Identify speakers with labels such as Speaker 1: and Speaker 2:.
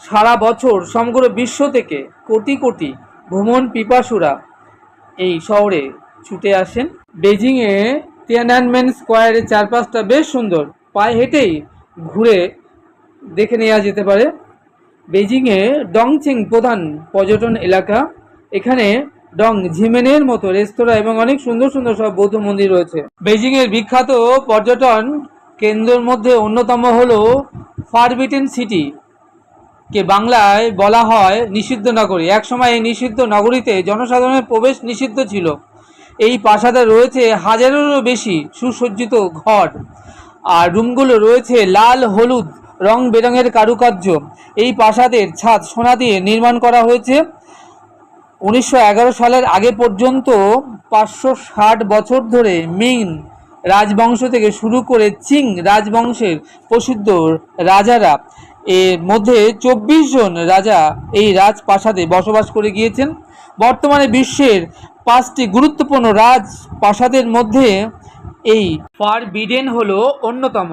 Speaker 1: সারা বছর সমগ্র বিশ্ব থেকে কোটি কোটি ভ্রমণ পিপাসুরা এই শহরে ছুটে আসেন। বেজিংয়ে তিয়ানানমেন স্কোয়ারের চারপাশটা বেশ সুন্দর, পায়ে হেঁটেই ঘুরে দেখে নেওয়া যেতে পারে। বেজিংয়ে ডংচিং প্রধান পর্যটন এলাকা। এখানে ডং ঝিমেনের মতো রেস্তোরাঁ এবং অনেক সুন্দর সুন্দর সব বৌদ্ধ মন্দির রয়েছে। বেজিংয়ের বিখ্যাত পর্যটন কেন্দ্রের মধ্যে অন্যতম হলো ফরবিডেন সিটি, কে বাংলায় বলা হয় নিষিদ্ধ নগরী। একসময় এই নিষিদ্ধ নগরীতে জনসাধারণের প্রবেশ নিষিদ্ধ ছিল। এই প্রাসাদে রয়েছে হাজারেরও বেশি সুসজ্জিত ঘর, আর রুমগুলো রয়েছে লাল হলুদ রং বেরঙের কারুকার্য। এই প্রাসাদের ছাদ সোনা দিয়ে নির্মাণ করা হয়েছে। 1911 সালের আগে পর্যন্ত 560 বছর ধরে মিং রাজবংশ থেকে শুরু করে চিং রাজবংশের প্রসিদ্ধ রাজারা, এর মধ্যে 24 জন রাজা এই রাজপ্রাসাদে বসবাস করে গিয়েছেন। বর্তমানে বিশ্বের 5টি গুরুত্বপূর্ণ রাজপ্রাসাদের মধ্যে এই ফরবিডেন হলো অন্যতম।